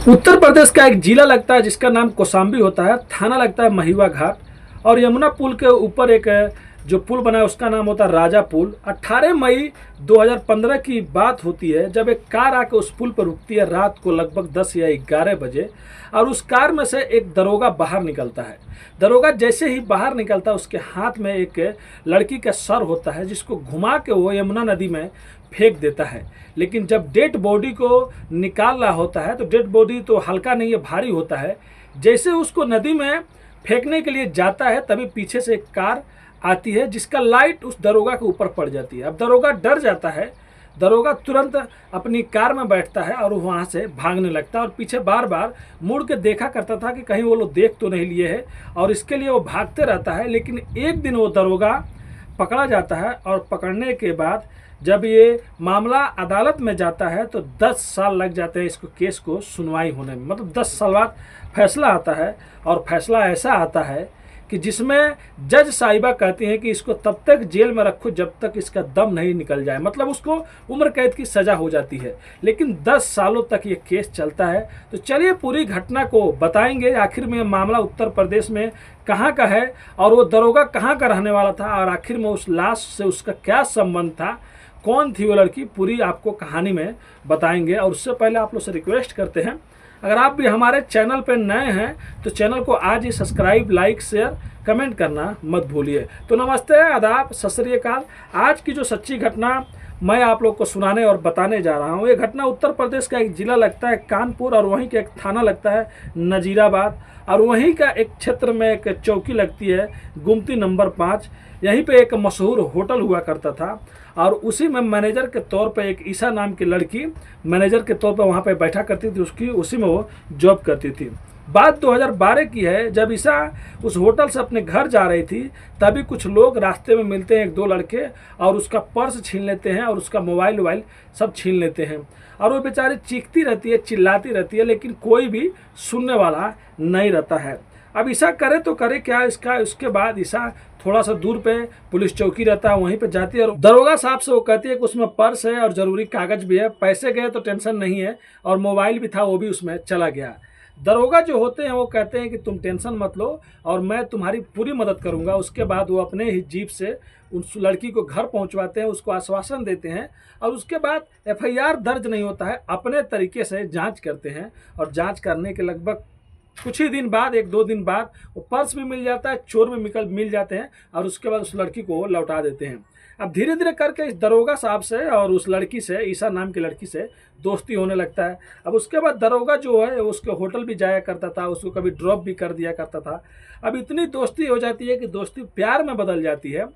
उत्तर प्रदेश का एक जिला लगता है जिसका नाम कौशाम्बी होता है, थाना लगता है महिवा घाट, और यमुना पुल के ऊपर एक जो पुल बना है उसका नाम होता है राजा पुल। 18 मई 2015 की बात होती है जब एक कार आकर उस पुल पर रुकती है रात को लगभग 10 या 11 बजे, और उस कार में से एक दरोगा बाहर निकलता है। दरोगा जैसे ही बाहर निकलता है उसके हाथ में एक लड़की का सर होता है जिसको घुमा के वो यमुना नदी में फेंक देता है। लेकिन जब डेड बॉडी को निकाल रहा होता है तो डेड बॉडी तो हल्का नहीं है, भारी होता है। जैसे उसको नदी में फेंकने के लिए जाता है तभी पीछे से एक कार आती है जिसका लाइट उस दरोगा के ऊपर पड़ जाती है। अब दरोगा डर जाता है, दरोगा तुरंत अपनी कार में बैठता है और वहाँ से भागने लगता है और पीछे बार बार मुड़ के देखा करता था कि कहीं वो लोग देख तो नहीं लिए है, और इसके लिए वो भागते रहता है। लेकिन एक दिन वो दरोगा पकड़ा जाता है और पकड़ने के बाद जब ये मामला अदालत में जाता है तो 10 साल लग जाते हैं इसको केस को सुनवाई होने में। मतलब 10 साल बाद फैसला आता है, और फैसला ऐसा आता है कि जिसमें जज साहिबा कहती हैं कि इसको तब तक जेल में रखो जब तक इसका दम नहीं निकल जाए। मतलब उसको उम्र कैद की सज़ा हो जाती है। लेकिन 10 सालों तक ये केस चलता है। तो चलिए पूरी घटना को बताएंगे, आखिर में मामला उत्तर प्रदेश में कहाँ का है और वो दरोगा कहाँ का रहने वाला था, और आखिर में उस लाश से उसका क्या संबंध था, कौन थी वो लड़की, पूरी आपको कहानी में बताएंगे। और उससे पहले आप लोग से रिक्वेस्ट करते हैं, अगर आप भी हमारे चैनल पर नए हैं तो चैनल को आज ही सब्सक्राइब, लाइक, शेयर, कमेंट करना मत भूलिए। तो नमस्ते, आदाब, सत श्री अकाल। आज की जो सच्ची घटना मैं आप लोग को सुनाने और बताने जा रहा हूँ, ये घटना उत्तर प्रदेश का एक ज़िला लगता है कानपुर, और वहीं का एक थाना लगता है नजीराबाद, और वहीं का एक क्षेत्र में एक चौकी लगती है गुमती नंबर 5। यहीं पे एक मशहूर होटल हुआ करता था, और उसी में मैनेजर के तौर पे एक ईसा नाम की लड़की मैनेजर के तौर पे वहाँ पे बैठा करती थी, उसकी उसी में वो जॉब करती थी। बात 2012 की है, जब ईसा उस होटल से अपने घर जा रही थी तभी कुछ लोग रास्ते में मिलते हैं, 1-2 लड़के, और उसका पर्स छीन लेते हैं और उसका मोबाइल सब छीन लेते हैं। और वो बेचारी चीखती रहती है, चिल्लाती रहती है, लेकिन कोई भी सुनने वाला नहीं रहता है। अब ईसा करे तो करे क्या इसका। उसके बाद ईसा थोड़ा सा दूर पे पुलिस चौकी रहता है, वहीं पे जाती है और दरोगा साहब से वो कहती है कि उसमें पर्स है और ज़रूरी कागज भी है, पैसे गए तो टेंशन नहीं है, और मोबाइल भी था वो भी उसमें चला गया। दरोगा जो होते हैं वो कहते हैं कि तुम टेंशन मत लो और मैं तुम्हारी पूरी मदद करूंगा। उसके बाद वो अपने ही जीप से उस लड़की को घर पहुंचवाते हैं, उसको आश्वासन देते हैं, और उसके बाद FIR दर्ज नहीं होता है, अपने तरीके से जाँच करते हैं। और जाँच करने के लगभग कुछ ही दिन बाद, 1-2 दिन बाद, वो पर्स भी मिल जाता है, चोर भी मिल जाते हैं, और उसके बाद उस लड़की को लौटा देते हैं। अब धीरे धीरे करके इस दरोगा साहब से और उस लड़की से, ईसा नाम की लड़की से दोस्ती होने लगता है। अब उसके बाद दरोगा जो है उसके होटल भी जाया करता था, उसको कभी ड्रॉप भी कर दिया करता था। अब इतनी दोस्ती हो जाती है कि दोस्ती प्यार में बदल जाती है,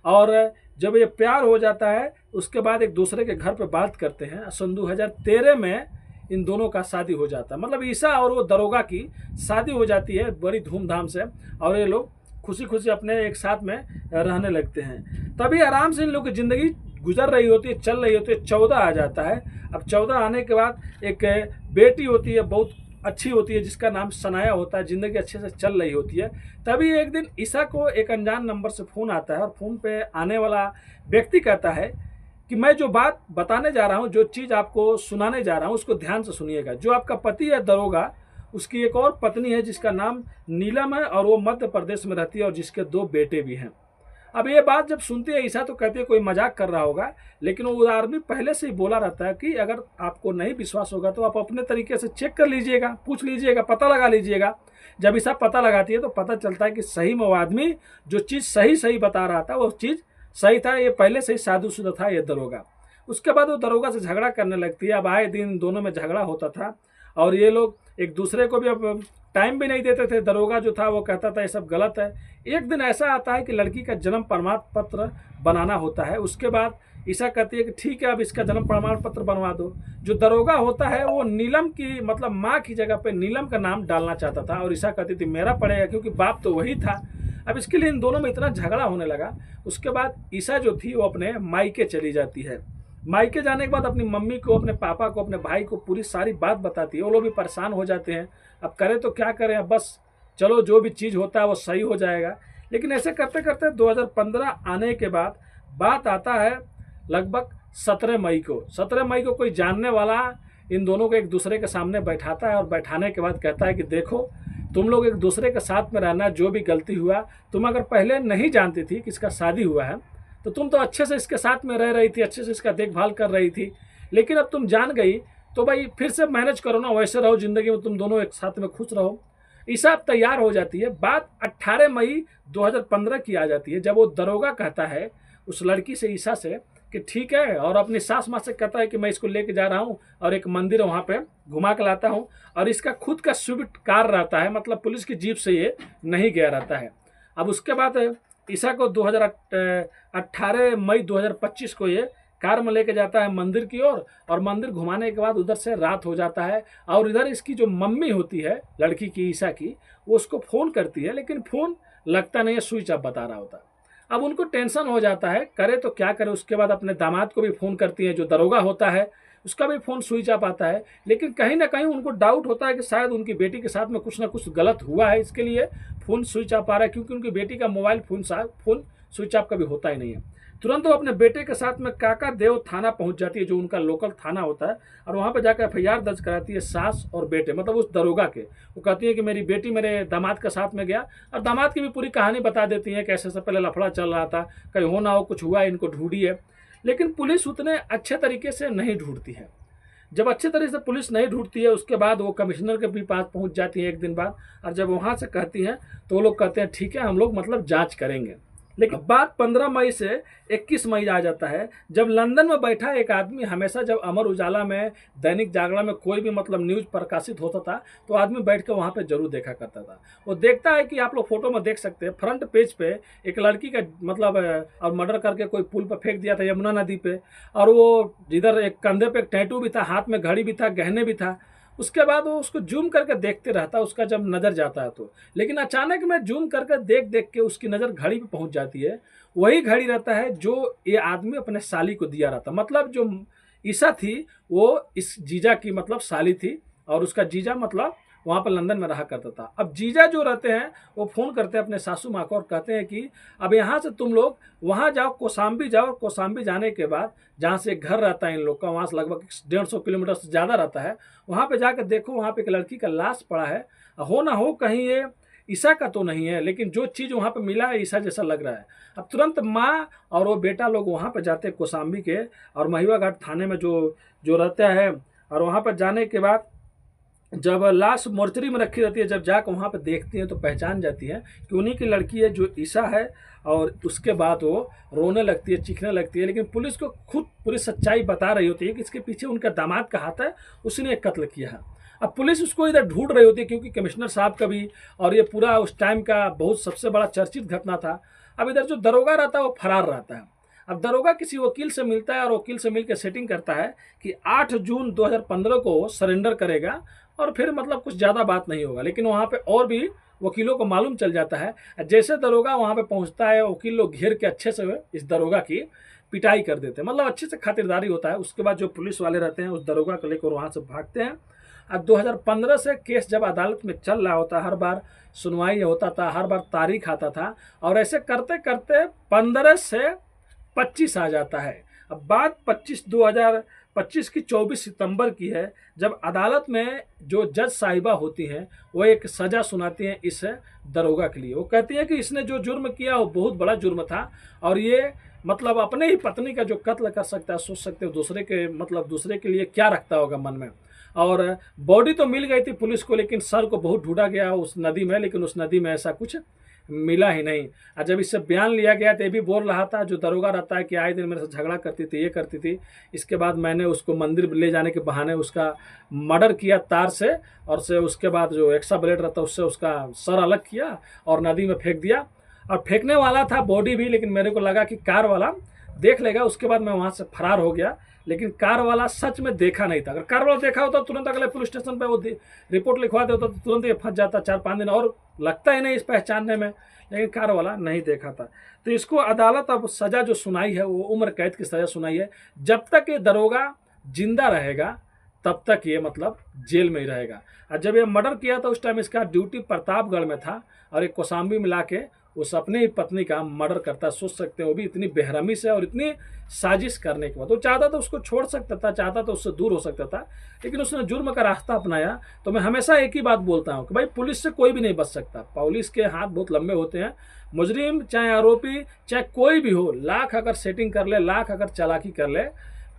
और जब ये प्यार हो जाता है उसके बाद एक दूसरे के घर पर बात करते हैं। सन 2013 में इन दोनों का शादी हो जाता है। मतलब ईसा और वो दरोगा की शादी हो जाती है बड़ी धूमधाम से, और ये लोग खुशी खुशी अपने एक साथ में रहने लगते हैं। तभी आराम से इन लोग की ज़िंदगी गुजर रही होती है, चल रही होती है। 14 आ जाता है। अब 14 आने के बाद एक बेटी होती है, बहुत अच्छी होती है, जिसका नाम सनाया होता है। ज़िंदगी अच्छे से चल रही होती है। तभी एक दिन ईसा को एक अनजान नंबर से फ़ोन आता है, और फ़ोन पे आने वाला व्यक्ति कहता है कि मैं जो बात बताने जा रहा हूँ, जो चीज़ आपको सुनाने जा रहा हूँ, उसको ध्यान से सुनिएगा। जो आपका पति है दरोगा, उसकी एक और पत्नी है जिसका नाम नीलम है, और वो मध्य प्रदेश में रहती है, और जिसके 2 बेटे भी हैं। अब ये बात जब सुनती है ईसा तो कहती है कोई मजाक कर रहा होगा, लेकिन वो आदमी पहले से ही बोला रहता है कि अगर आपको नहीं विश्वास होगा तो आप अपने तरीके से चेक कर लीजिएगा, पूछ लीजिएगा, पता लगा लीजिएगा। जब ईसा पता लगाती है तो पता चलता है कि सही में वो आदमी जो चीज़ सही बता रहा था वो चीज़ सही था। ये पहले से ही शादीशुदा था ये दरोगा। उसके बाद वो दरोगा से झगड़ा करने लगती है। अब आए दिन दोनों में झगड़ा होता था, और ये लोग एक दूसरे को भी अब टाइम भी नहीं देते थे। दरोगा जो था वो कहता था ये सब गलत है। एक दिन ऐसा आता है कि लड़की का जन्म प्रमाण पत्र बनाना होता है। उसके बाद ईसा कहती है कि ठीक है अब इसका जन्म प्रमाण पत्र बनवा दो। जो दरोगा होता है वो नीलम की, मतलब माँ की जगह पे नीलम का नाम डालना चाहता था, और ईसा कहती थी मेरा पड़ेगा क्योंकि बाप तो वही था। अब इसके लिए इन दोनों में इतना झगड़ा होने लगा। उसके बाद ईसा जो थी वो अपने मायके चली जाती है। मायके जाने के बाद अपनी मम्मी को, अपने पापा को, अपने भाई को पूरी सारी बात बताती है। वो लोग भी परेशान हो जाते हैं। अब करें तो क्या करें, अब बस चलो जो भी चीज़ होता है वो सही हो जाएगा। लेकिन ऐसे करते करते 2015 आने के बाद बात आता है लगभग 17 मई को। 17 मई को कोई जानने वाला इन दोनों को एक दूसरे के सामने बैठाता है और बैठाने के बाद कहता है कि देखो, तुम लोग एक दूसरे के साथ में रहना, जो भी गलती हुआ, तुम अगर पहले नहीं जानती थी कि इसका शादी हुआ है तो तुम तो अच्छे से इसके साथ में रह रही थी, अच्छे से इसका देखभाल कर रही थी, लेकिन अब तुम जान गई तो भाई फिर से मैनेज करो ना, वैसे रहो ज़िंदगी में, तुम दोनों एक साथ में खुश रहो। ईसा अब तैयार हो जाती है। बात 18 मई 2015 की आ जाती है, जब वो दरोगा कहता है उस लड़की से, ईसा से, कि ठीक है, और अपनी सास माँ से कहता है कि मैं इसको लेके जा रहा हूँ और एक मंदिर वहाँ पे घुमा के लाता हूँ, और इसका खुद का स्विफ्ट कार रहता है, मतलब पुलिस की जीप से ये नहीं गया रहता है। अब उसके बाद ईसा को 18 मई 2025 को ये कार में लेके जाता है मंदिर की ओर, और मंदिर घुमाने के बाद उधर से रात हो जाता है, और इधर इसकी जो मम्मी होती है लड़की की, ईसा की, वो उसको फ़ोन करती है, लेकिन फ़ोन लगता नहीं है, स्विच ऑफ बता रहा होता है। अब उनको टेंशन हो जाता है, करे तो क्या करे। उसके बाद अपने दामाद को भी फ़ोन करती है, जो दरोगा होता है, उसका भी फ़ोन स्विच ऑफ आता है, लेकिन कहीं ना कहीं उनको डाउट होता है कि शायद उनकी बेटी के साथ में कुछ ना कुछ गलत हुआ है, इसके लिए फ़ोन स्विच ऑफ आ रहा है, क्योंकि उनकी बेटी का मोबाइल फ़ोन स्विच ऑफ कभी होता ही नहीं है। तुरंत वो अपने बेटे के साथ में काका देव थाना पहुंच जाती है, जो उनका लोकल थाना होता है, और वहाँ पे जाकर FIR दर्ज कराती है सास और बेटे, मतलब उस दरोगा के। वो कहती है कि मेरी बेटी मेरे दामाद के साथ में गया, और दामाद की भी पूरी कहानी बता देती है कि ऐसे से पहले लफड़ा चल रहा था, कहीं हो ना हो कुछ हुआ, इनको ढूंढिए। लेकिन पुलिस उतने अच्छे तरीके से नहीं ढूंढती है। जब अच्छे तरीके से पुलिस नहीं ढूंढती है, उसके बाद वो कमिश्नर के भी पास पहुंच जाती है एक दिन बाद, और जब वहाँ से कहती हैं तो वो लोग कहते हैं ठीक है, हम लोग मतलब जाँच करेंगे। लेकिन बात 15 मई से 21 मई आ जाता है, जब लंदन में बैठा एक आदमी, हमेशा जब अमर उजाला में, दैनिक जागरण में कोई भी मतलब न्यूज़ प्रकाशित होता था तो आदमी बैठ के वहाँ पे जरूर देखा करता था। वो देखता है कि आप लोग फोटो में देख सकते हैं, फ्रंट पेज पे एक लड़की का मतलब और मर्डर करके कोई पुल पर फेंक दिया था, यमुना नदी पे, और वो इधर एक कंधे पे एक टैटू भी था, हाथ में घड़ी भी था, गहने भी था। उसके बाद वो उसको जूम करके देखते रहता है, उसका जब नज़र जाता है तो, लेकिन अचानक में जूम करके देख देख के उसकी नज़र घड़ी पे पहुंच जाती है। वही घड़ी रहता है जो ये आदमी अपने साली को दिया रहता, मतलब जो ईसा थी वो इस जीजा की मतलब साली थी, और उसका जीजा मतलब वहाँ पर लंदन में रहा करता था। अब जीजा जो रहते हैं वो फ़ोन करते हैं अपने सासू माँ को और कहते हैं कि अब यहाँ से तुम लोग वहाँ जाओ, कौशाम्बी जाओ। कौशाम्बी जाने के बाद जहाँ से घर रहता है इन लोग का, वहाँ से लगभग 150 किलोमीटर से ज़्यादा रहता है, वहाँ पे जाकर देखो, वहाँ पे एक लड़की का लाश पड़ा है, हो ना हो कहीं ये ईसा का तो नहीं है, लेकिन जो चीज़ वहाँ पे मिला है ईसा जैसा लग रहा है। अब तुरंत माँ और वो बेटा लोग वहाँ पे जाते हैं कौशाम्बी के, और महिवा घाट थाने में जो जो रहता है, और वहाँ पर जाने के बाद जब लाश मोर्चरी में रखी रहती है, जब जाकर वहाँ पे देखती हैं तो पहचान जाती है कि उन्हीं की लड़की है जो ईसा है, और उसके बाद वो रोने लगती है, चीखने लगती है। लेकिन पुलिस को खुद पूरी सच्चाई बता रही होती है कि इसके पीछे उनका दामाद का हाथ है, उसी ने कत्ल किया है। अब पुलिस उसको इधर ढूंढ रही होती है, क्योंकि कमिश्नर साहब का भी, और ये पूरा उस टाइम का बहुत सबसे बड़ा चर्चित घटना था। अब इधर जो दरोगा रहता है वो फरार रहता है। अब दरोगा किसी वकील से मिलता है, और वकील से मिलकर सेटिंग करता है कि 8 जून 2015 को सरेंडर करेगा, और फिर मतलब कुछ ज़्यादा बात नहीं होगा। लेकिन वहाँ पे और भी वकीलों को मालूम चल जाता है। जैसे दरोगा वहाँ पे पहुँचता है, वकील लोग घेर के अच्छे से इस दरोगा की पिटाई कर देते हैं, मतलब अच्छे से खातिरदारी होता है। उसके बाद जो पुलिस वाले रहते हैं उस दरोगा को लेकर वहाँ से भागते हैं। अब 2015 से केस जब अदालत में चल रहा होता, हर बार सुनवाई होता था, हर बार तारीख आता था, और ऐसे करते करते 15 से 25 आ जाता है। अब बात 2025 की 24 सितंबर की है, जब अदालत में जो जज साहिबा होती हैं वो एक सज़ा सुनाती हैं इस दरोगा के लिए। वो कहती हैं कि इसने जो जुर्म किया वो बहुत बड़ा जुर्म था, और ये मतलब अपने ही पत्नी का जो कत्ल कर सकता है, सोच सकते हो दूसरे के मतलब दूसरे के लिए क्या रखता होगा मन में। और बॉडी तो मिल गई थी पुलिस को, लेकिन सर को बहुत ढूंढा गया उस नदी में, लेकिन उस नदी में ऐसा कुछ मिला ही नहीं। और जब इससे बयान लिया गया तो ये भी बोल रहा था, जो दरोगा रहता है, कि आए दिन मेरे से झगड़ा करती थी, ये करती थी। इसके बाद मैंने उसको मंदिर ले जाने के बहाने उसका मर्डर किया तार से, और से उसके बाद जो एक्स्ट्रा ब्लेड रहता है उससे उसका सर अलग किया और नदी में फेंक दिया। और फेंकने वाला था बॉडी भी, लेकिन मेरे को लगा कि कार वाला देख लेगा, उसके बाद मैं वहाँ से फरार हो गया। लेकिन कार वाला सच में देखा नहीं था। अगर कार वाला देखा होता तुरंत अगले पुलिस स्टेशन पे वो रिपोर्ट लिखवा देता तो तुरंत ये फंस जाता 4-5 दिन, और लगता ही नहीं इस पहचानने में। लेकिन कार वाला नहीं देखा था। तो इसको अदालत अब सज़ा जो सुनाई है वो उम्र कैद की सज़ा सुनाई है। जब तक ये दरोगा जिंदा रहेगा तब तक ये मतलब जेल में ही रहेगा। और जब ये मर्डर किया था उस टाइम इसका ड्यूटी प्रतापगढ़ में था, और एक कौशाम्बी में ला के उस अपने ही पत्नी का मर्डर करता है। सोच सकते हैं, वो भी इतनी बेरहमी से और इतनी साजिश करने के बाद। वो चाहता तो उसको छोड़ सकता था, चाहता तो उससे दूर हो सकता था, लेकिन उसने जुर्म का रास्ता अपनाया। तो मैं हमेशा एक ही बात बोलता हूँ कि भाई पुलिस से कोई भी नहीं बच सकता। पुलिस के हाथ बहुत लंबे होते हैं। मुजरिम चाहे आरोपी चाहे कोई भी हो, लाख अगर सेटिंग कर ले, लाख अगर चालाकी कर ले,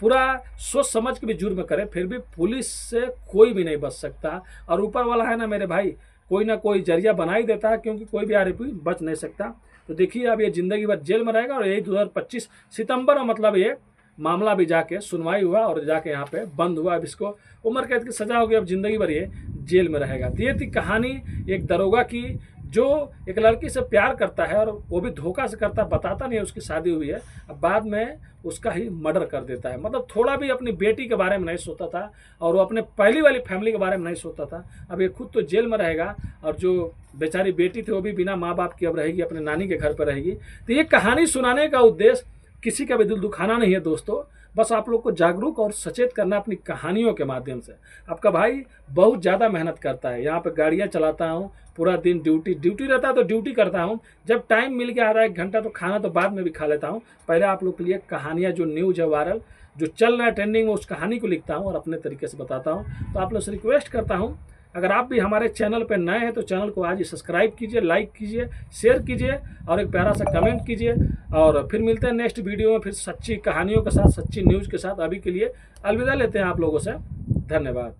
पूरा सोच समझ के भी जुर्म करे, फिर भी पुलिस से कोई भी नहीं बच सकता। और ऊपर वाला है ना मेरे भाई, कोई ना कोई जरिया बना ही देता है, क्योंकि कोई भी आरोपी बच नहीं सकता। तो देखिए अब ये ज़िंदगी भर जेल में रहेगा। और यही 2025 सितंबर में मतलब ये मामला भी जाके सुनवाई हुआ और जाके यहाँ पे बंद हुआ। अब इसको उम्र कैद की सज़ा होगी, अब ज़िंदगी भर ये जेल में रहेगा। तो ये थी कहानी एक दरोगा की, जो एक लड़की से प्यार करता है और वो भी धोखा से करता है, बताता नहीं है उसकी शादी हुई है, अब बाद में उसका ही मर्डर कर देता है। मतलब थोड़ा भी अपनी बेटी के बारे में नहीं सोचता था और वो अपने पहली वाली फैमिली के बारे में नहीं सोचता था। अब ये खुद तो जेल में रहेगा और जो बेचारी बेटी थी वो भी बिना माँ बाप की अब रहेगी, अपने नानी के घर पर रहेगी। तो ये कहानी सुनाने का उद्देश्य किसी का भी दिल दुखाना नहीं है दोस्तों, बस आप लोग को जागरूक और सचेत करना अपनी कहानियों के माध्यम से। आपका भाई बहुत ज़्यादा मेहनत करता है, यहाँ पे गाड़ियाँ चलाता हूँ, पूरा दिन ड्यूटी रहता है तो ड्यूटी करता हूँ। जब टाइम मिल गया आधा एक घंटा तो खाना तो बाद में भी खा लेता हूँ। पहले आप लोग के लिए कहानियाँ जो न्यूज़ है वायरल जो चल रहा है ट्रेंडिंग में, उस कहानी को लिखता हूँ और अपने तरीके से बताता हूँ। तो आप लोग से रिक्वेस्ट करता हूँ, अगर आप भी हमारे चैनल पर नए हैं तो चैनल को आज ही सब्सक्राइब कीजिए, लाइक कीजिए, शेयर कीजिए और एक प्यारा सा कमेंट कीजिए। और फिर मिलते हैं नेक्स्ट वीडियो में, फिर सच्ची कहानियों के साथ, सच्ची न्यूज़ के साथ। अभी के लिए अलविदा लेते हैं आप लोगों से। धन्यवाद।